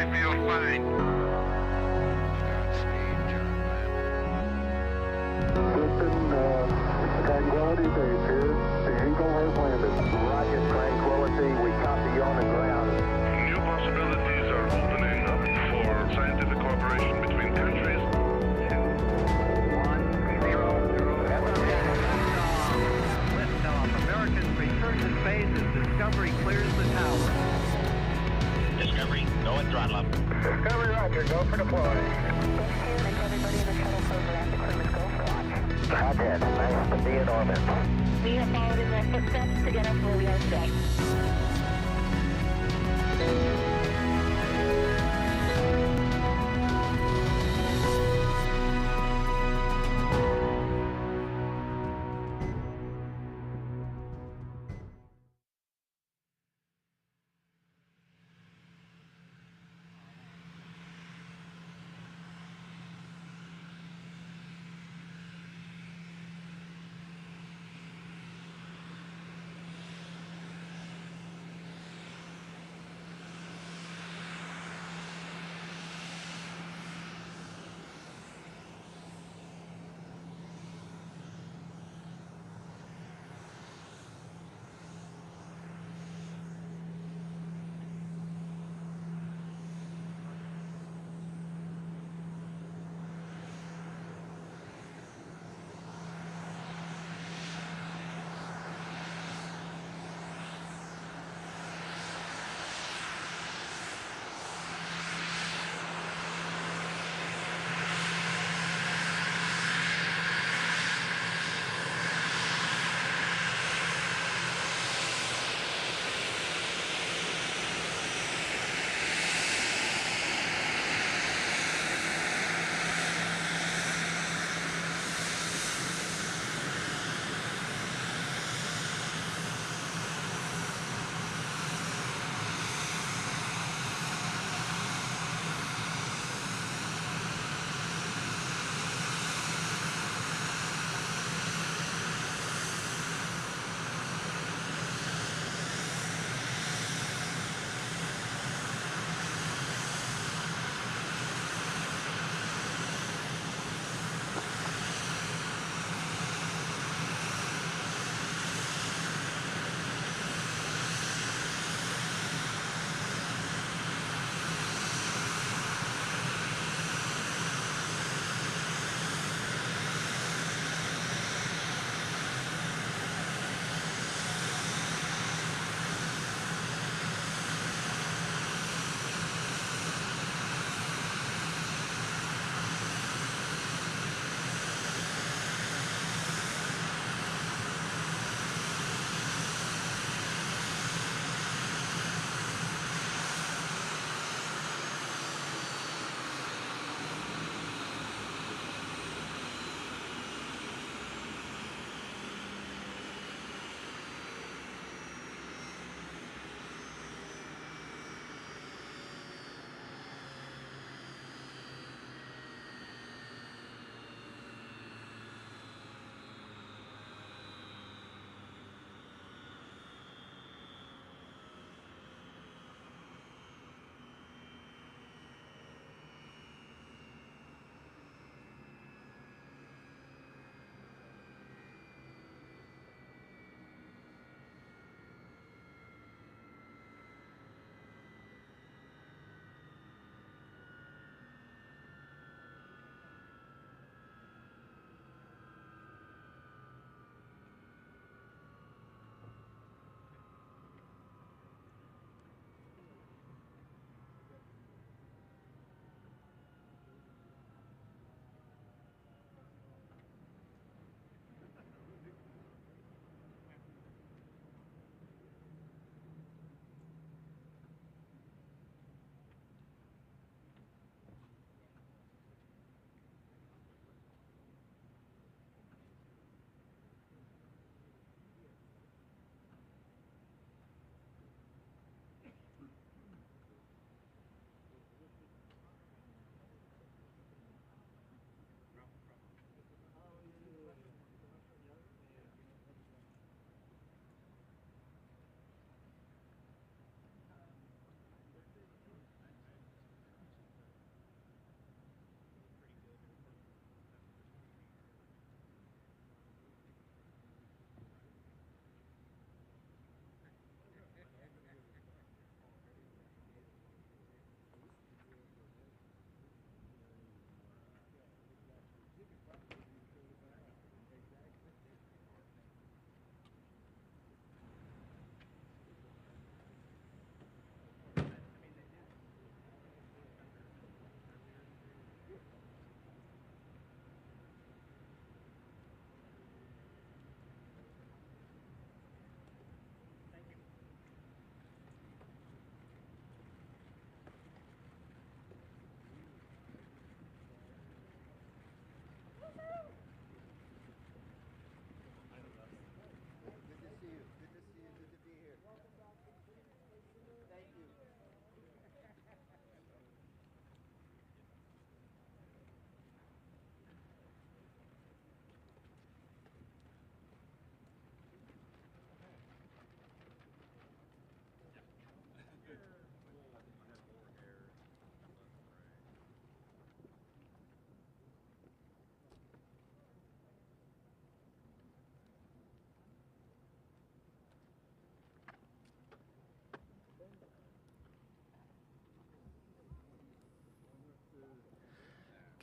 I feel fine. Tranquility Base here. The Eagle has landed. Rocket Tranquility, we copy you on the ground. New possibilities are opening up for scientific cooperation between countries. 2-1-0-0. Liftoff. American return to space as Discovery clears the tower. Discovery, go and throttle up. Discovery Roger, go for deploy. Everybody in the shuttle program, the crew is go for launch. Roger, nice to be in orbit. We have followed in their footsteps to get us where we are today.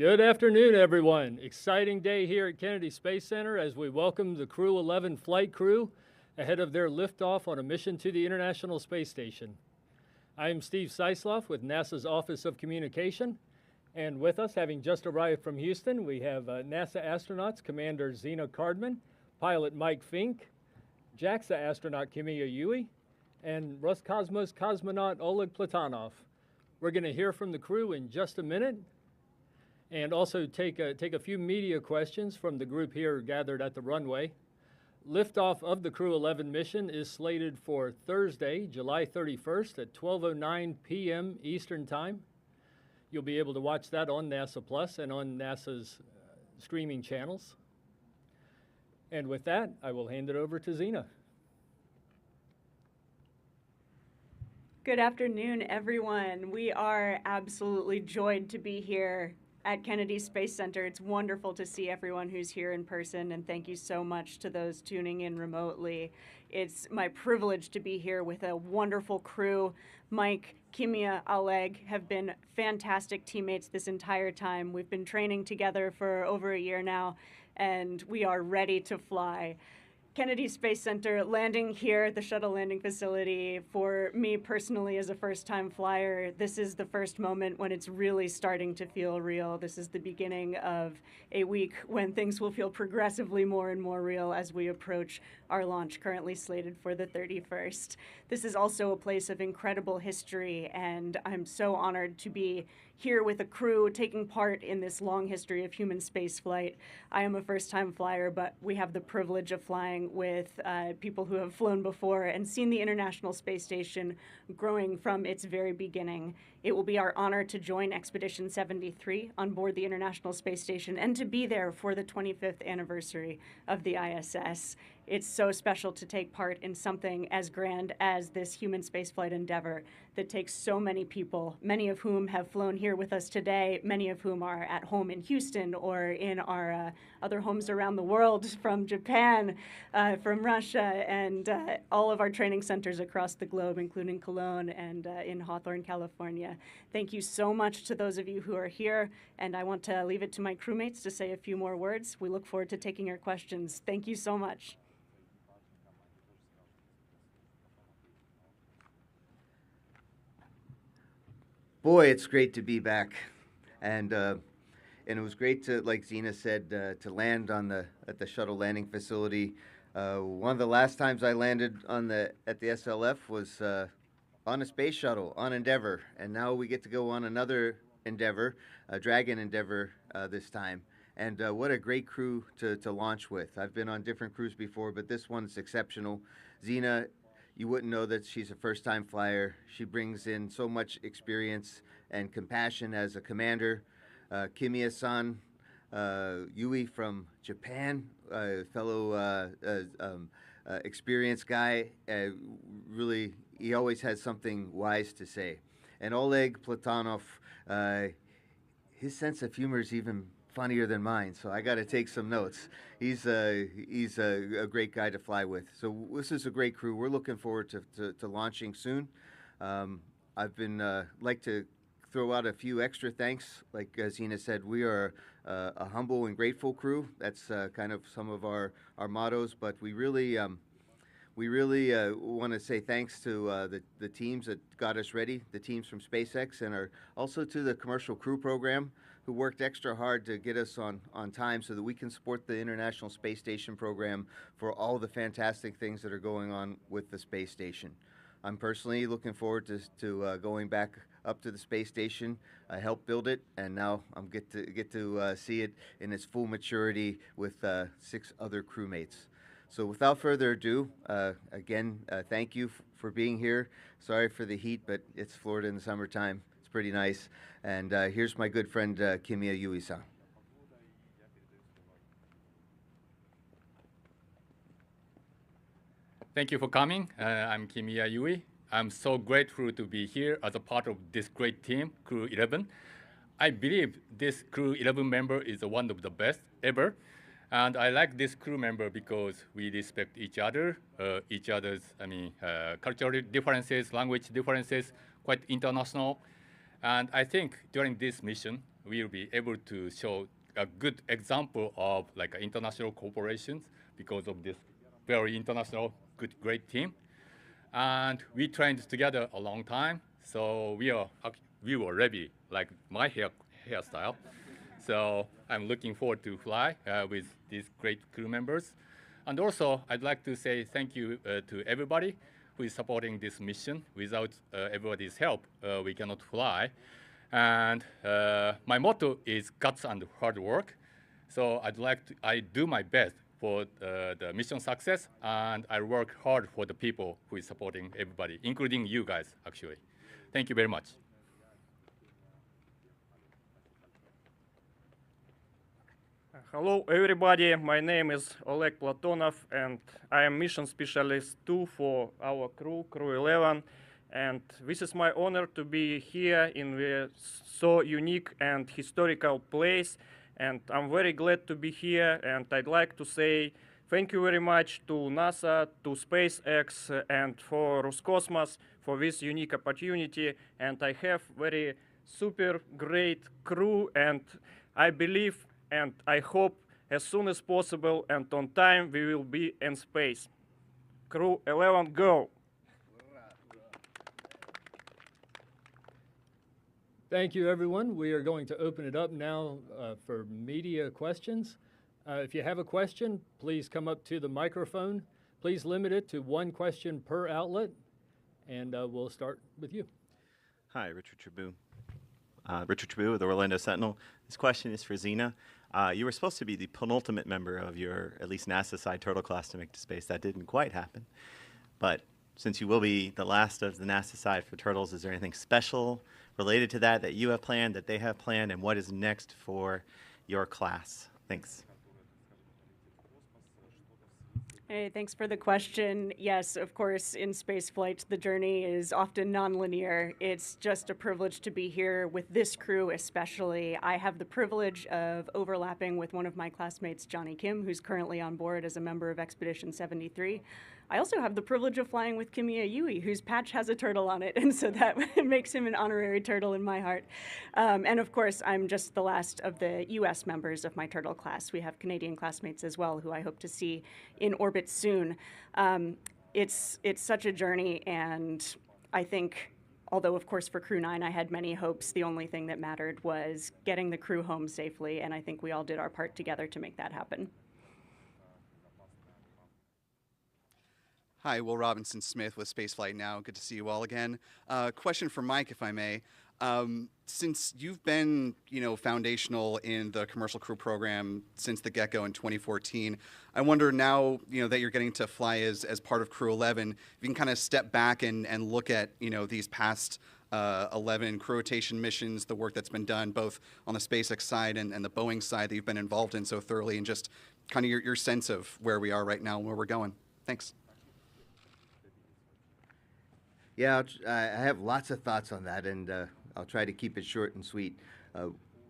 Good afternoon, everyone. Exciting day here at Kennedy Space Center as we welcome the Crew-11 flight crew ahead of their liftoff on a mission to the International Space Station. I am Steve Seisloff with NASA's Office of Communication, and with us, having just arrived from Houston, we have NASA astronauts Commander Zena Cardman, pilot Mike Fink, JAXA astronaut Kimiya Yui, and Roscosmos cosmonaut Oleg Platonov. We're going to hear from the crew in just a minute, and also take a few media questions from the group here gathered at the runway. Liftoff of the Crew-11 mission is slated for Thursday, July 31st at 12:09 p.m. Eastern Time. You'll be able to watch that on NASA Plus and on NASA's streaming channels. And with that, I will hand it over to Zena. Good afternoon, everyone. We are absolutely joyed to be here at Kennedy Space Center. It's wonderful to see everyone who's here in person, and thank you so much to those tuning in remotely. It's my privilege to be here with a wonderful crew. Mike, Kimiya, Oleg have been fantastic teammates this entire time. We've been training together for over a year now, and we are ready to fly. Kennedy Space Center landing here at the shuttle landing facility, for me personally as a first-time flyer, this is the first moment when it's really starting to feel real. This is the beginning of a week when things will feel progressively more and more real as we approach our launch, currently slated for the 31st. This is also a place of incredible history, and I'm so honored to be here with a crew taking part in this long history of human spaceflight. I am a first-time flyer, but we have the privilege of flying with people who have flown before and seen the International Space Station growing from its very beginning. It will be our honor to join Expedition 73 on board the International Space Station and to be there for the 25th anniversary of the ISS. It's so special to take part in something as grand as this human spaceflight endeavor that takes so many people, many of whom have flown here with us today, many of whom are at home in Houston or in our other homes around the world, from Japan, from Russia, and all of our training centers across the globe, including Cologne and in Hawthorne, California. Thank you so much to those of you who are here, and I want to leave it to my crewmates to say a few more words. We look forward to taking your questions. Thank you so much. Boy, it's great to be back, and it was great to, like Zena said, to land at the shuttle landing facility. One of the last times I landed at the SLF was on a space shuttle on Endeavour, and now we get to go on another Endeavour, Dragon Endeavour this time. And what a great crew to launch with. I've been on different crews before, but this one's exceptional. Zena, you wouldn't know that she's a first-time flyer. She brings in so much experience and compassion as a commander. Kimiya-san, Yui from Japan, fellow experienced guy. Really, he always has something wise to say. And Oleg Platonov, his sense of humor is even funnier than mine, so I got to take some notes. He's a great guy to fly with. So this is a great crew. We're looking forward to launching soon. I've been like to throw out a few extra thanks. Like Zena said, we are a humble and grateful crew. That's kind of some of our mottos. But we really want to say thanks to the teams that got us ready, the teams from SpaceX, and also to the Commercial Crew Program, who worked extra hard to get us on time so that we can support the International Space Station program for all the fantastic things that are going on with the space station. I'm personally looking forward to going back up to the space station. I helped build it, and now I'm get to see it in its full maturity with 6 other crewmates. So without further ado, again, thank you for being here. Sorry for the heat, but it's Florida in the summertime. It's pretty nice. And here's my good friend, Kimiya Yui-san. Thank you for coming. I'm Kimiya Yui. I'm so grateful to be here as a part of this great team, Crew-11. I believe this Crew-11 member is one of the best ever. And I like this crew member because we respect each other's, cultural differences, language differences, quite international. And I think during this mission, we will be able to show a good example of like international corporations because of this very international, good, great team. And we trained together a long time, so we were ready, like my hairstyle. So I'm looking forward to fly with these great crew members. And also, I'd like to say thank you to everybody who is supporting this mission. Without everybody's help, we cannot fly. And my motto is guts and hard work. So I do my best for the mission success, and I work hard for the people who is supporting everybody, including you guys, actually. Thank you very much. Hello everybody, my name is Oleg Platonov and I am mission specialist 2 for our Crew-11, and this is my honor to be here in the so unique and historical place, and I'm very glad to be here, and I'd like to say thank you very much to NASA, to SpaceX and for Roscosmos for this unique opportunity, and I have very super great crew, and I believe and I hope as soon as possible and on time we will be in space. Crew-11, go! Thank you, everyone. We are going to open it up now for media questions. If you have a question, please come up to the microphone. Please limit it to one question per outlet, and we'll start with you. Hi, Richard Tribou. Richard Tribou with the Orlando Sentinel. This question is for Zena. You were supposed to be the penultimate member of your, at least NASA side, Turtle class to make it to space. That didn't quite happen. But since you will be the last of the NASA side for Turtles, is there anything special related to that that you have planned, that they have planned, and what is next for your class? Thanks. Hey, thanks for the question. Yes, of course, in spaceflight, the journey is often nonlinear. It's just a privilege to be here with this crew especially. I have the privilege of overlapping with one of my classmates, Johnny Kim, who's currently on board as a member of Expedition 73. I also have the privilege of flying with Kimiya Yui, whose patch has a turtle on it, and so that makes him an honorary turtle in my heart. And of course, I'm just the last of the US members of my turtle class. We have Canadian classmates as well, who I hope to see in orbit soon. It's such a journey, and I think, although of course for Crew 9 I had many hopes, the only thing that mattered was getting the crew home safely, and I think we all did our part together to make that happen. Hi, Will Robinson Smith with Spaceflight Now. Good to see you all again. Question for Mike, if I may. Since you've been, foundational in the commercial crew program since the get-go in 2014, I wonder now, that you're getting to fly as part of Crew-11, if you can kind of step back and look at, these past 11 crew rotation missions, the work that's been done both on the SpaceX side and the Boeing side that you've been involved in so thoroughly, and just kind of your sense of where we are right now and where we're going. Thanks. Yeah, I have lots of thoughts on that, and I'll try to keep it short and sweet.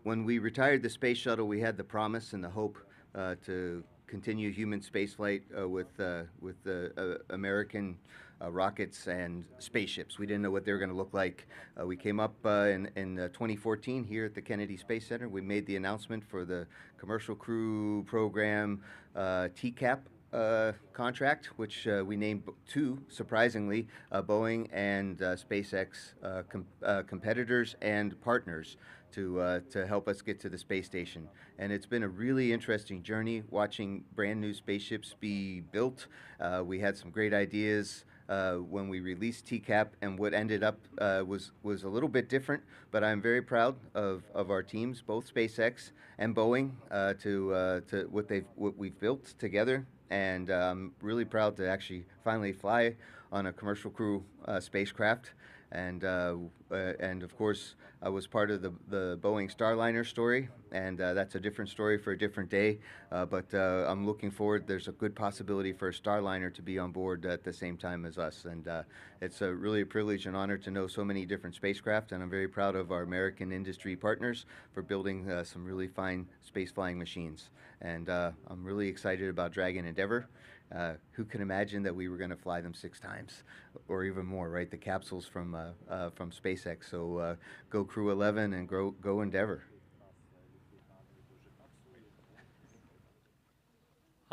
When we retired the space shuttle, we had the promise and the hope to continue human spaceflight with American rockets and spaceships. We didn't know what they were going to look like. We came up in 2014 here at the Kennedy Space Center. We made the announcement for the commercial crew program TCAP contract, which we named two, surprisingly, Boeing and SpaceX competitors and partners to help us get to the space station. And it's been a really interesting journey watching brand new spaceships be built. We had some great ideas when we released TCAP, and what ended up was a little bit different, but I'm very proud of our teams, both SpaceX and Boeing, to what we've built together. And I'm really proud to actually finally fly on a commercial crew spacecraft. And of course, I was part of the Boeing Starliner story, and that's a different story for a different day. But I'm looking forward. There's a good possibility for a Starliner to be on board at the same time as us, and it's really a privilege and honor to know so many different spacecraft. And I'm very proud of our American industry partners for building some really fine space flying machines. And I'm really excited about Dragon Endeavour. Who can imagine that we were going to fly them 6 times or even more, right? The capsules from SpaceX. So go Crew-11 and go Endeavour.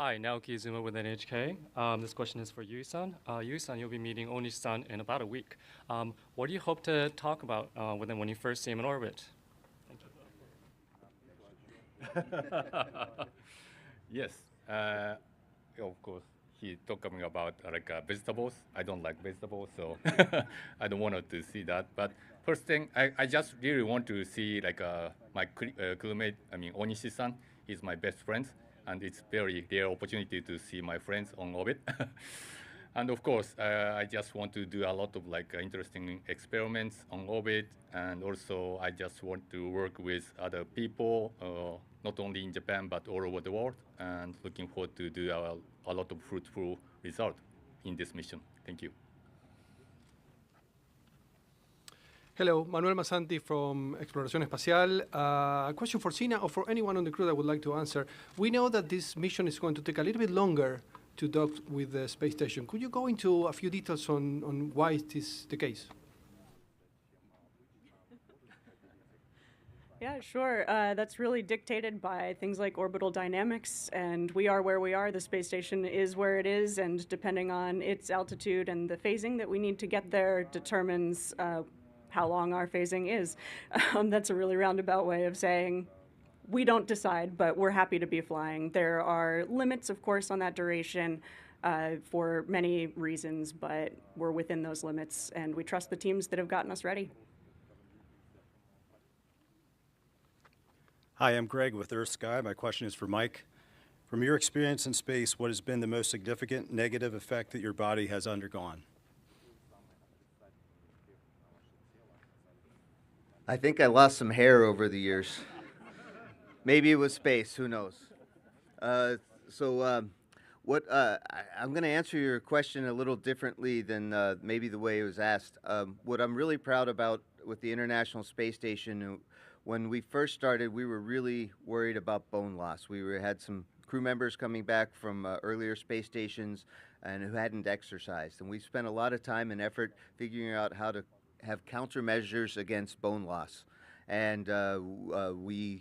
Hi, Naoki Izuma with NHK. This question is for Yui-san. Yui-san, you'll be meeting Onishi-san in about a week. What do you hope to talk about with him when you first see him in orbit? Thank you. Yes, of course. He talking about vegetables. I don't like vegetables, so I don't want to see that. But first thing, I just really want to see my crewmate. I mean, Onishi-san. He's my best friend, and it's very rare opportunity to see my friends on orbit. And of course, I just want to do a lot of interesting experiments on orbit, and also I just want to work with other people, not only in Japan but all over the world, and looking forward to do a lot of fruitful result in this mission. Thank you. Hello, Manuel Masanti from Exploración Espacial. A question for Sina or for anyone on the crew that would like to answer. We know that this mission is going to take a little bit longer to dock with the space station. Could you go into a few details on why it is the case? Yeah, sure. That's really dictated by things like orbital dynamics, and we are where we are. The space station is where it is, and depending on its altitude and the phasing that we need to get there determines how long our phasing is. That's a really roundabout way of saying we don't decide, but we're happy to be flying. There are limits, of course, on that duration for many reasons, but we're within those limits, and we trust the teams that have gotten us ready. Hi, I'm Greg with Earth Sky. My question is for Mike. From your experience in space, what has been the most significant negative effect that your body has undergone? I think I lost some hair over the years. Maybe it was space, who knows? I'm going to answer your question a little differently than maybe the way it was asked. What I'm really proud about with the International Space Station, when we first started, we were really worried about bone loss. Had some crew members coming back from earlier space stations and who hadn't exercised. And we spent a lot of time and effort figuring out how to have countermeasures against bone loss. And on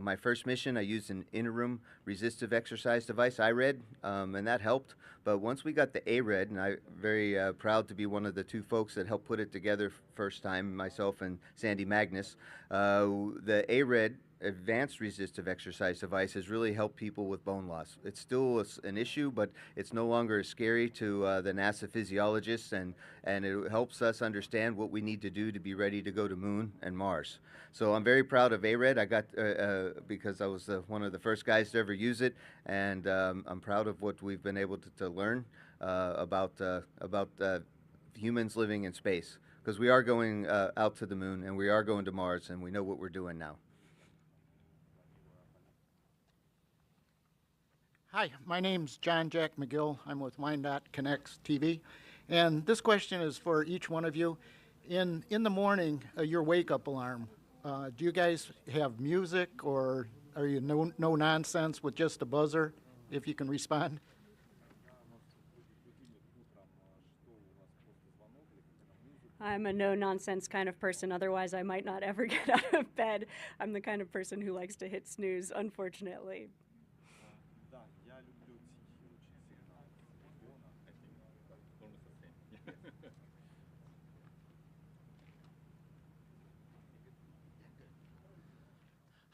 my first mission, I used an interim resistive exercise device, IRED, and that helped. But once we got the ARED, and I'm very proud to be one of the two folks that helped put it together first time, myself and Sandy Magnus, the ARED advanced resistive exercise device has really helped people with bone loss. It's still an issue, but it's no longer as scary to the NASA physiologists, and it helps us understand what we need to do to be ready to go to Moon and Mars. So I'm very proud of ARED. I got because I was one of the first guys to ever use it, and I'm proud of what we've been able to learn about humans living in space, because we are going out to the Moon and we are going to Mars, and we know what we're doing now. Hi, my name's John Jack McGill. I'm with Wyandotte Connects TV. And this question is for each one of you. In the morning, your wake-up alarm, do you guys have music, or are you no nonsense with just a buzzer, if you can respond? I'm a no-nonsense kind of person, otherwise I might not ever get out of bed. I'm the kind of person who likes to hit snooze, unfortunately.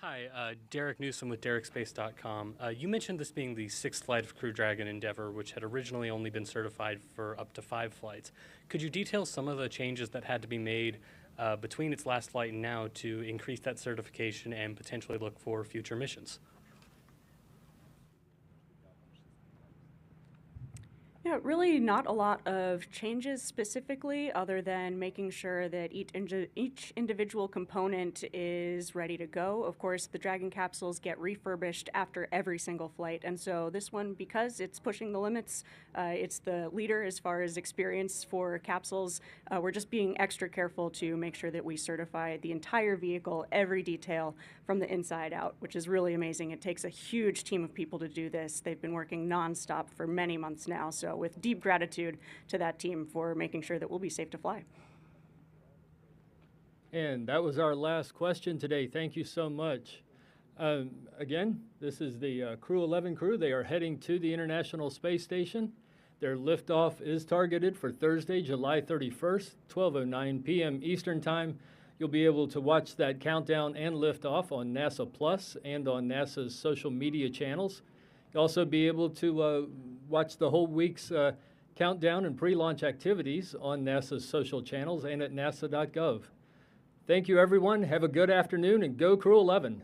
Hi, Derek Newsom with DerekSpace.com. You mentioned this being the sixth flight of Crew Dragon Endeavour, which had originally only been certified for up to 5 flights. Could you detail some of the changes that had to be made between its last flight and now to increase that certification and potentially look for future missions? Yeah, really not a lot of changes specifically, other than making sure that each individual component is ready to go. Of course, the Dragon capsules get refurbished after every single flight, and so this one, because it's pushing the limits, it's the leader as far as experience for capsules. We're just being extra careful to make sure that we certify the entire vehicle, every detail from the inside out, which is really amazing. It takes a huge team of people to do this. They've been working nonstop for many months now, so with deep gratitude to that team for making sure that we'll be safe to fly. And that was our last question today. Thank you so much. Again, this is the Crew-11 crew. They are heading to the International Space Station. Their liftoff is targeted for Thursday, July 31st, 12:09 p.m. Eastern Time. You'll be able to watch that countdown and liftoff on NASA Plus and on NASA's social media channels. You'll also be able to watch the whole week's countdown and pre-launch activities on NASA's social channels and at nasa.gov. Thank you, everyone. Have a good afternoon, and go Crew-11.